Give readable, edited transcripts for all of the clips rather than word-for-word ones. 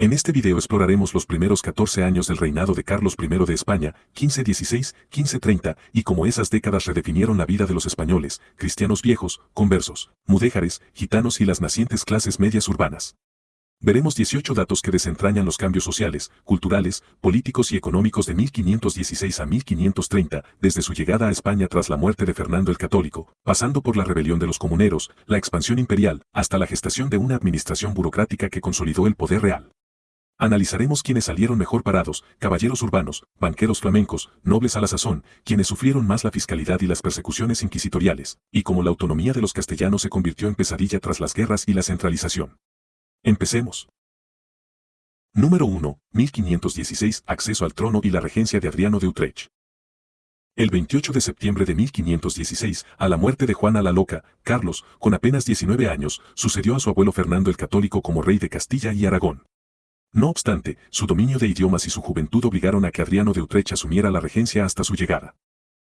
En este video exploraremos los primeros 14 años del reinado de Carlos I de España, 1516, 1530, y cómo esas décadas redefinieron la vida de los españoles, cristianos viejos, conversos, mudéjares, gitanos y las nacientes clases medias urbanas. Veremos 18 datos que desentrañan los cambios sociales, culturales, políticos y económicos de 1516 a 1530, desde su llegada a España tras la muerte de Fernando el Católico, pasando por la rebelión de los comuneros, la expansión imperial, hasta la gestación de una administración burocrática que consolidó el poder real. Analizaremos quiénes salieron mejor parados, caballeros urbanos, banqueros flamencos, nobles a la sazón, quienes sufrieron más la fiscalidad y las persecuciones inquisitoriales, y cómo la autonomía de los castellanos se convirtió en pesadilla tras las guerras y la centralización. Empecemos. Número 1. 1516. Acceso al trono y la regencia de Adriano de Utrecht. El 28 de septiembre de 1516, a la muerte de Juana la Loca, Carlos, con apenas 19 años, sucedió a su abuelo Fernando el Católico como rey de Castilla y Aragón. No obstante, su dominio de idiomas y su juventud obligaron a que Adriano de Utrecht asumiera la regencia hasta su llegada.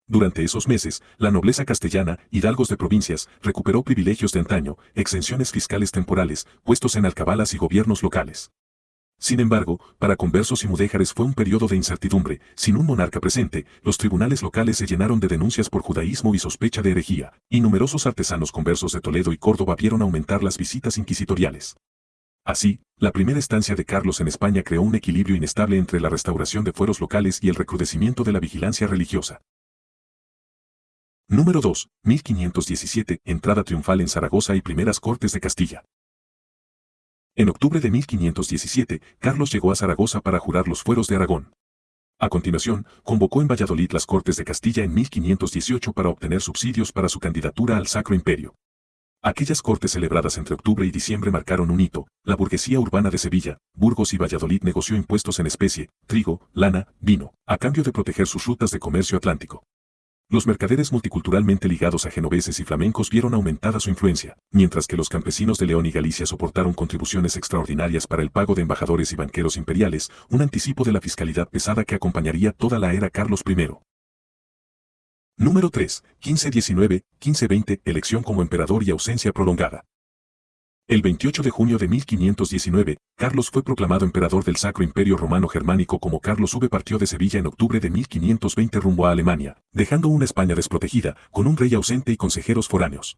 Durante esos meses, la nobleza castellana, hidalgos de provincias, recuperó privilegios de antaño, exenciones fiscales temporales, puestos en alcabalas y gobiernos locales. Sin embargo, para conversos y mudéjares fue un periodo de incertidumbre. Sin un monarca presente, los tribunales locales se llenaron de denuncias por judaísmo y sospecha de herejía, y numerosos artesanos conversos de Toledo y Córdoba vieron aumentar las visitas inquisitoriales. Así, la primera estancia de Carlos en España creó un equilibrio inestable entre la restauración de fueros locales y el recrudecimiento de la vigilancia religiosa. Número 2. 1517. Entrada triunfal en Zaragoza y primeras Cortes de Castilla. En octubre de 1517, Carlos llegó a Zaragoza para jurar los fueros de Aragón. A continuación, convocó en Valladolid las Cortes de Castilla en 1518 para obtener subsidios para su candidatura al Sacro Imperio. Aquellas cortes celebradas entre octubre y diciembre marcaron un hito. La burguesía urbana de Sevilla, Burgos y Valladolid negoció impuestos en especie, trigo, lana, vino, a cambio de proteger sus rutas de comercio atlántico. Los mercaderes multiculturalmente ligados a genoveses y flamencos vieron aumentada su influencia, mientras que los campesinos de León y Galicia soportaron contribuciones extraordinarias para el pago de embajadores y banqueros imperiales, un anticipo de la fiscalidad pesada que acompañaría toda la era Carlos I. Número 3. 1519, 1520. Elección como emperador y ausencia prolongada. El 28 de junio de 1519, Carlos fue proclamado emperador del Sacro Imperio Romano Germánico. Como Carlos V partió de Sevilla en octubre de 1520 rumbo a Alemania, dejando una España desprotegida, con un rey ausente y consejeros foráneos.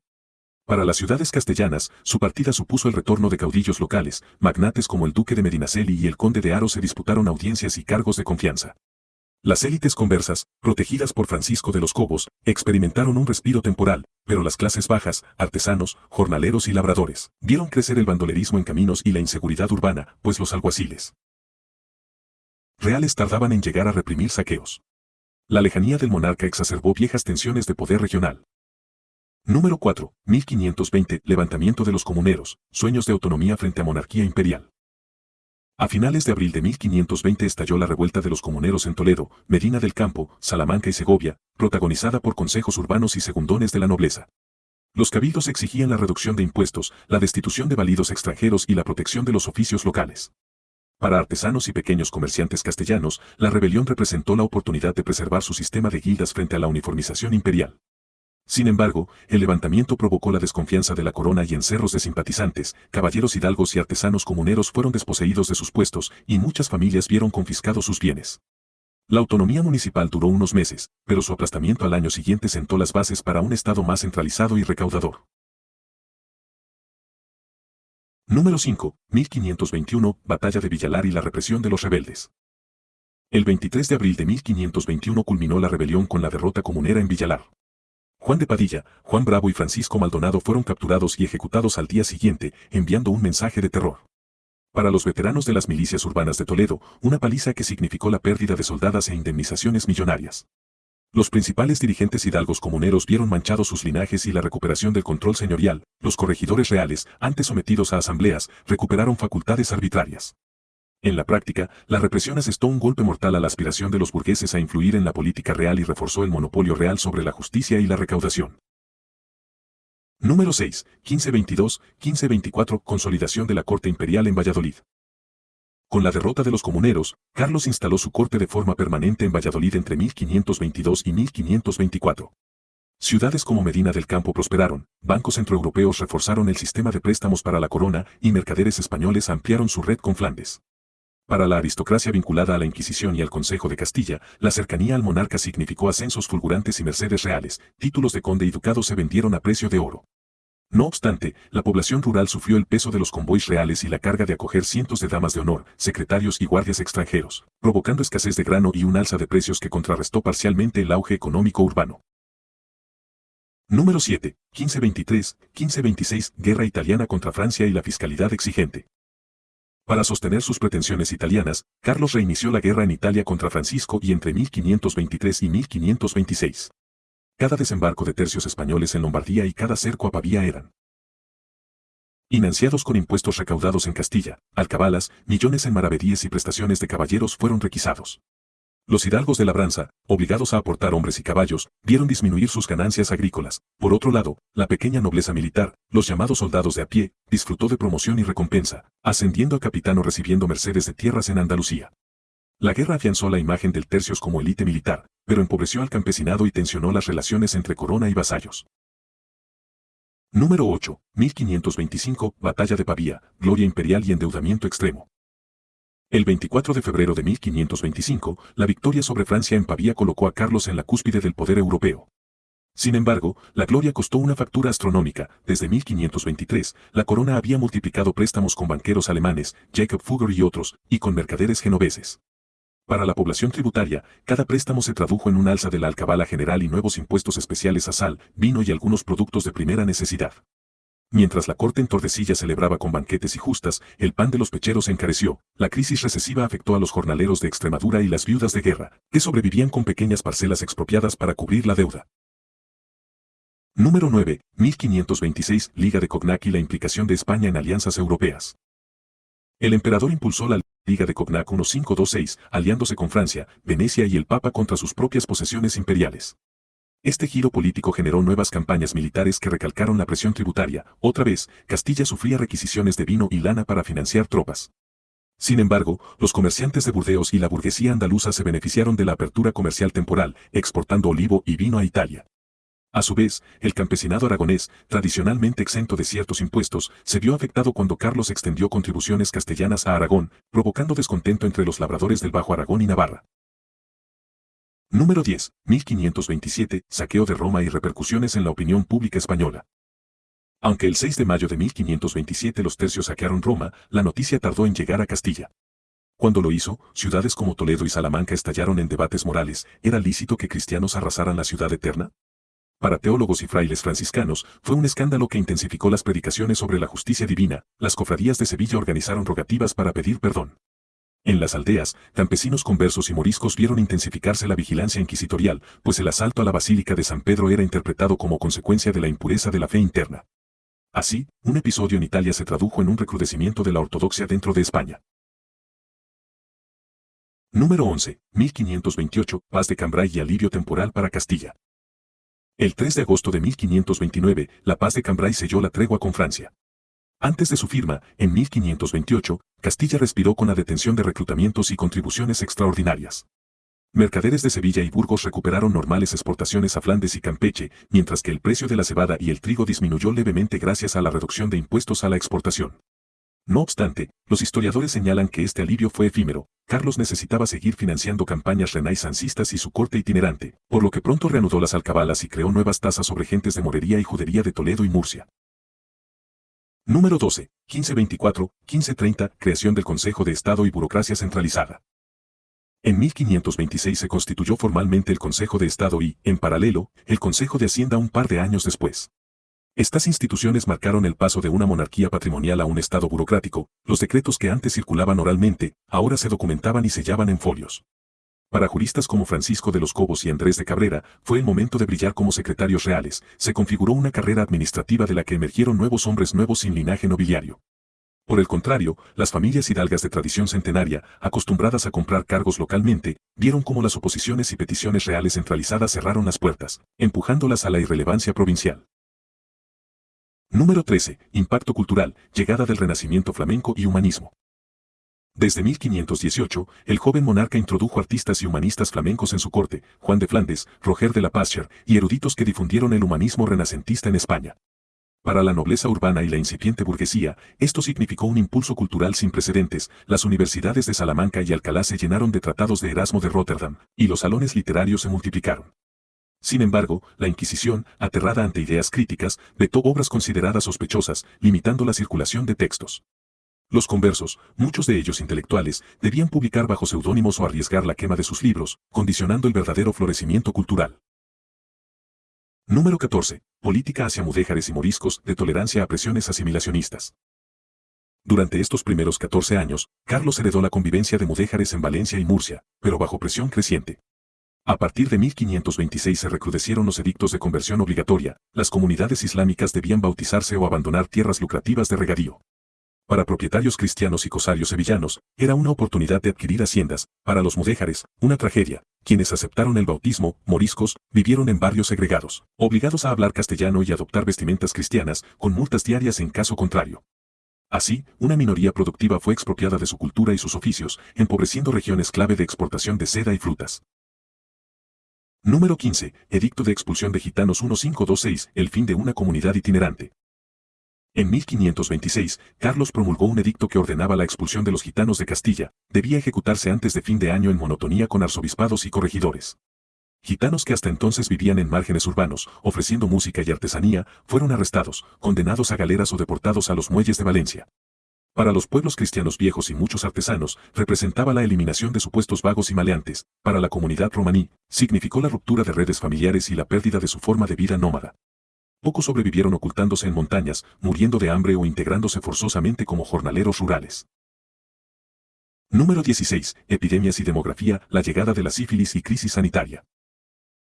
Para las ciudades castellanas, su partida supuso el retorno de caudillos locales. Magnates como el duque de Medinaceli y el conde de Haro se disputaron audiencias y cargos de confianza. Las élites conversas, protegidas por Francisco de los Cobos, experimentaron un respiro temporal, pero las clases bajas, artesanos, jornaleros y labradores, vieron crecer el bandolerismo en caminos y la inseguridad urbana, pues los alguaciles reales tardaban en llegar a reprimir saqueos. La lejanía del monarca exacerbó viejas tensiones de poder regional. Número 4. 1520. Levantamiento de los comuneros, sueños de autonomía frente a monarquía imperial. A finales de abril de 1520 estalló la revuelta de los comuneros en Toledo, Medina del Campo, Salamanca y Segovia, protagonizada por consejos urbanos y segundones de la nobleza. Los cabildos exigían la reducción de impuestos, la destitución de validos extranjeros y la protección de los oficios locales. Para artesanos y pequeños comerciantes castellanos, la rebelión representó la oportunidad de preservar su sistema de guildas frente a la uniformización imperial. Sin embargo, el levantamiento provocó la desconfianza de la corona y en cerros de simpatizantes, caballeros hidalgos y artesanos comuneros fueron desposeídos de sus puestos y muchas familias vieron confiscados sus bienes. La autonomía municipal duró unos meses, pero su aplastamiento al año siguiente sentó las bases para un estado más centralizado y recaudador. Número 5. 1521. Batalla de Villalar y la represión de los rebeldes. El 23 de abril de 1521 culminó la rebelión con la derrota comunera en Villalar. Juan de Padilla, Juan Bravo y Francisco Maldonado fueron capturados y ejecutados al día siguiente, enviando un mensaje de terror. Para los veteranos de las milicias urbanas de Toledo, una paliza que significó la pérdida de soldadas e indemnizaciones millonarias. Los principales dirigentes hidalgos comuneros vieron manchados sus linajes y la recuperación del control señorial. Los corregidores reales, antes sometidos a asambleas, recuperaron facultades arbitrarias. En la práctica, la represión asestó un golpe mortal a la aspiración de los burgueses a influir en la política real y reforzó el monopolio real sobre la justicia y la recaudación. Número 6. 1522, 1524. Consolidación de la corte imperial en Valladolid. Con la derrota de los comuneros, Carlos instaló su corte de forma permanente en Valladolid entre 1522 y 1524. Ciudades como Medina del Campo prosperaron, bancos centroeuropeos reforzaron el sistema de préstamos para la corona y mercaderes españoles ampliaron su red con Flandes. Para la aristocracia vinculada a la Inquisición y al Consejo de Castilla, la cercanía al monarca significó ascensos fulgurantes y mercedes reales, títulos de conde y ducado se vendieron a precio de oro. No obstante, la población rural sufrió el peso de los convoys reales y la carga de acoger cientos de damas de honor, secretarios y guardias extranjeros, provocando escasez de grano y un alza de precios que contrarrestó parcialmente el auge económico urbano. Número 7. 1523-1526, Guerra italiana contra Francia y la fiscalidad exigente. Para sostener sus pretensiones italianas, Carlos reinició la guerra en Italia contra Francisco y entre 1523 y 1526. Cada desembarco de tercios españoles en Lombardía y cada cerco a Pavía eran financiados con impuestos recaudados en Castilla, alcabalas, millones en maravedíes y prestaciones de caballeros fueron requisados. Los hidalgos de labranza, obligados a aportar hombres y caballos, vieron disminuir sus ganancias agrícolas. Por otro lado, la pequeña nobleza militar, los llamados soldados de a pie, disfrutó de promoción y recompensa, ascendiendo a capitán o recibiendo mercedes de tierras en Andalucía. La guerra afianzó la imagen del tercios como élite militar, pero empobreció al campesinado y tensionó las relaciones entre corona y vasallos. Número 8. 1525, Batalla de Pavía, gloria imperial y endeudamiento extremo. El 24 de febrero de 1525, la victoria sobre Francia en Pavía colocó a Carlos en la cúspide del poder europeo. Sin embargo, la gloria costó una factura astronómica. Desde 1523, la corona había multiplicado préstamos con banqueros alemanes, Jacob Fugger y otros, y con mercaderes genoveses. Para la población tributaria, cada préstamo se tradujo en un alza de la alcabala general y nuevos impuestos especiales a sal, vino y algunos productos de primera necesidad. Mientras la corte en Tordesillas celebraba con banquetes y justas, el pan de los pecheros encareció, la crisis recesiva afectó a los jornaleros de Extremadura y las viudas de guerra, que sobrevivían con pequeñas parcelas expropiadas para cubrir la deuda. Número 9. 1526, Liga de Cognac y la implicación de España en alianzas europeas. El emperador impulsó la Liga de Cognac 1526, aliándose con Francia, Venecia y el Papa contra sus propias posesiones imperiales. Este giro político generó nuevas campañas militares que recalcaron la presión tributaria. Otra vez, Castilla sufría requisiciones de vino y lana para financiar tropas. Sin embargo, los comerciantes de Burdeos y la burguesía andaluza se beneficiaron de la apertura comercial temporal, exportando olivo y vino a Italia. A su vez, el campesinado aragonés, tradicionalmente exento de ciertos impuestos, se vio afectado cuando Carlos extendió contribuciones castellanas a Aragón, provocando descontento entre los labradores del Bajo Aragón y Navarra. Número 10. 1527, saqueo de Roma y repercusiones en la opinión pública española. Aunque el 6 de mayo de 1527 los tercios saquearon Roma, la noticia tardó en llegar a Castilla. Cuando lo hizo, ciudades como Toledo y Salamanca estallaron en debates morales. ¿Era lícito que cristianos arrasaran la ciudad eterna? Para teólogos y frailes franciscanos, fue un escándalo que intensificó las predicaciones sobre la justicia divina. Las cofradías de Sevilla organizaron rogativas para pedir perdón. En las aldeas, campesinos conversos y moriscos vieron intensificarse la vigilancia inquisitorial, pues el asalto a la Basílica de San Pedro era interpretado como consecuencia de la impureza de la fe interna. Así, un episodio en Italia se tradujo en un recrudecimiento de la ortodoxia dentro de España. Número 11. 1528, Paz de Cambrai y alivio temporal para Castilla. El 3 de agosto de 1529, la Paz de Cambrai selló la tregua con Francia. Antes de su firma, en 1528, Castilla respiró con la detención de reclutamientos y contribuciones extraordinarias. Mercaderes de Sevilla y Burgos recuperaron normales exportaciones a Flandes y Campeche, mientras que el precio de la cebada y el trigo disminuyó levemente gracias a la reducción de impuestos a la exportación. No obstante, los historiadores señalan que este alivio fue efímero. Carlos necesitaba seguir financiando campañas renaissancistas y su corte itinerante, por lo que pronto reanudó las alcabalas y creó nuevas tasas sobre gentes de morería y judería de Toledo y Murcia. Número 12. 1524-1530, creación del Consejo de Estado y burocracia centralizada. En 1526 se constituyó formalmente el Consejo de Estado y, en paralelo, el Consejo de Hacienda un par de años después. Estas instituciones marcaron el paso de una monarquía patrimonial a un Estado burocrático. Los decretos que antes circulaban oralmente, ahora se documentaban y sellaban en folios. Para juristas como Francisco de los Cobos y Andrés de Cabrera, fue el momento de brillar como secretarios reales. Se configuró una carrera administrativa de la que emergieron nuevos hombres nuevos sin linaje nobiliario. Por el contrario, las familias hidalgas de tradición centenaria, acostumbradas a comprar cargos localmente, vieron cómo las oposiciones y peticiones reales centralizadas cerraron las puertas, empujándolas a la irrelevancia provincial. Número 13. Impacto cultural, llegada del Renacimiento flamenco y humanismo. Desde 1518, el joven monarca introdujo artistas y humanistas flamencos en su corte, Juan de Flandes, Roger de la Pascher, y eruditos que difundieron el humanismo renacentista en España. Para la nobleza urbana y la incipiente burguesía, esto significó un impulso cultural sin precedentes. Las universidades de Salamanca y Alcalá se llenaron de tratados de Erasmo de Róterdam, y los salones literarios se multiplicaron. Sin embargo, la Inquisición, aterrada ante ideas críticas, vetó obras consideradas sospechosas, limitando la circulación de textos. Los conversos, muchos de ellos intelectuales, debían publicar bajo seudónimos o arriesgar la quema de sus libros, condicionando el verdadero florecimiento cultural. Número 14. Política hacia mudéjares y moriscos, de tolerancia a presiones asimilacionistas. Durante estos primeros 14 años, Carlos heredó la convivencia de mudéjares en Valencia y Murcia, pero bajo presión creciente. A partir de 1526 se recrudecieron los edictos de conversión obligatoria, las comunidades islámicas debían bautizarse o abandonar tierras lucrativas de regadío. Para propietarios cristianos y cosarios sevillanos, era una oportunidad de adquirir haciendas; para los mudéjares, una tragedia. Quienes aceptaron el bautismo, moriscos, vivieron en barrios segregados, obligados a hablar castellano y adoptar vestimentas cristianas, con multas diarias en caso contrario. Así, una minoría productiva fue expropiada de su cultura y sus oficios, empobreciendo regiones clave de exportación de seda y frutas. Número 15. Edicto de expulsión de gitanos 1526, el fin de una comunidad itinerante. En 1526, Carlos promulgó un edicto que ordenaba la expulsión de los gitanos de Castilla; debía ejecutarse antes de fin de año en monotonía con arzobispados y corregidores. Gitanos que hasta entonces vivían en márgenes urbanos, ofreciendo música y artesanía, fueron arrestados, condenados a galeras o deportados a los muelles de Valencia. Para los pueblos cristianos viejos y muchos artesanos, representaba la eliminación de supuestos vagos y maleantes; para la comunidad romaní, significó la ruptura de redes familiares y la pérdida de su forma de vida nómada. Pocos sobrevivieron ocultándose en montañas, muriendo de hambre o integrándose forzosamente como jornaleros rurales. Número 16. Epidemias y demografía, la llegada de la sífilis y crisis sanitaria.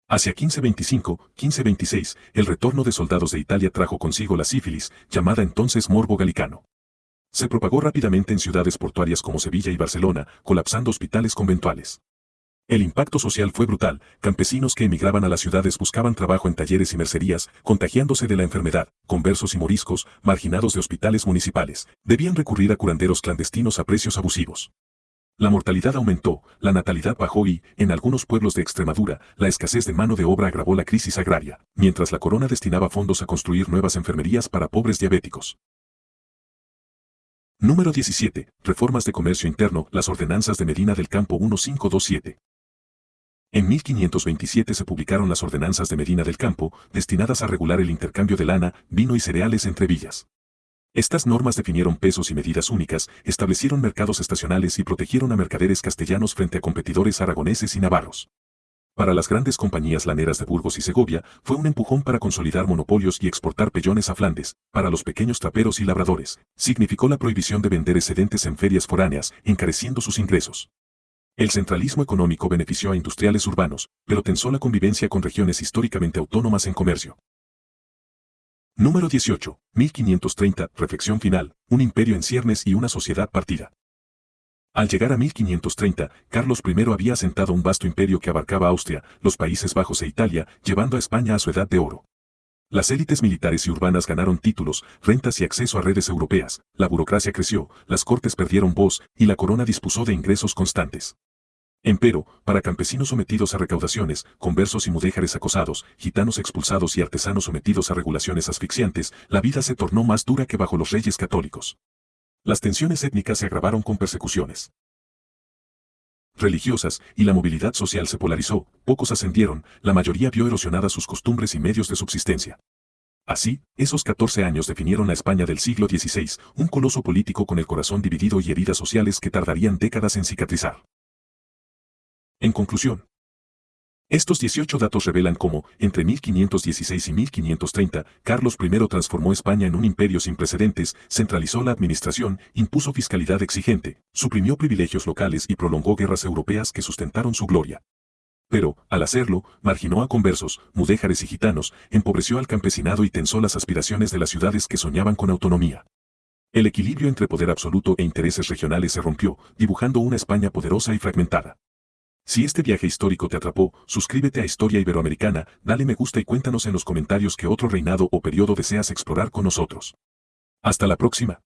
Hacia 1525-1526, el retorno de soldados de Italia trajo consigo la sífilis, llamada entonces morbo galicano. Se propagó rápidamente en ciudades portuarias como Sevilla y Barcelona, colapsando hospitales conventuales. El impacto social fue brutal; campesinos que emigraban a las ciudades buscaban trabajo en talleres y mercerías, contagiándose de la enfermedad; conversos y moriscos, marginados de hospitales municipales, debían recurrir a curanderos clandestinos a precios abusivos. La mortalidad aumentó, la natalidad bajó y, en algunos pueblos de Extremadura, la escasez de mano de obra agravó la crisis agraria, mientras la corona destinaba fondos a construir nuevas enfermerías para pobres diabéticos. Número 17. Reformas de comercio interno, las ordenanzas de Medina del Campo 1527. En 1527 se publicaron las ordenanzas de Medina del Campo, destinadas a regular el intercambio de lana, vino y cereales entre villas. Estas normas definieron pesos y medidas únicas, establecieron mercados estacionales y protegieron a mercaderes castellanos frente a competidores aragoneses y navarros. Para las grandes compañías laneras de Burgos y Segovia, fue un empujón para consolidar monopolios y exportar pellones a Flandes; para los pequeños traperos y labradores, significó la prohibición de vender excedentes en ferias foráneas, encareciendo sus ingresos. El centralismo económico benefició a industriales urbanos, pero tensó la convivencia con regiones históricamente autónomas en comercio. Número 18. 1530. Reflexión final, un imperio en ciernes y una sociedad partida. Al llegar a 1530, Carlos I había asentado un vasto imperio que abarcaba Austria, los Países Bajos e Italia, llevando a España a su edad de oro. Las élites militares y urbanas ganaron títulos, rentas y acceso a redes europeas; la burocracia creció, las cortes perdieron voz, y la corona dispuso de ingresos constantes. Empero, para campesinos sometidos a recaudaciones, conversos y mudéjares acosados, gitanos expulsados y artesanos sometidos a regulaciones asfixiantes, la vida se tornó más dura que bajo los reyes católicos. Las tensiones étnicas se agravaron con persecuciones religiosas, y la movilidad social se polarizó; pocos ascendieron, la mayoría vio erosionadas sus costumbres y medios de subsistencia. Así, esos 14 años definieron a España del siglo XVI, un coloso político con el corazón dividido y heridas sociales que tardarían décadas en cicatrizar. En conclusión, estos 18 datos revelan cómo, entre 1516 y 1530, Carlos I transformó España en un imperio sin precedentes, centralizó la administración, impuso fiscalidad exigente, suprimió privilegios locales y prolongó guerras europeas que sustentaron su gloria. Pero, al hacerlo, marginó a conversos, mudéjares y gitanos, empobreció al campesinado y tensó las aspiraciones de las ciudades que soñaban con autonomía. El equilibrio entre poder absoluto e intereses regionales se rompió, dibujando una España poderosa y fragmentada. Si este viaje histórico te atrapó, suscríbete a Historia Iberoamericana, dale me gusta y cuéntanos en los comentarios qué otro reinado o periodo deseas explorar con nosotros. Hasta la próxima.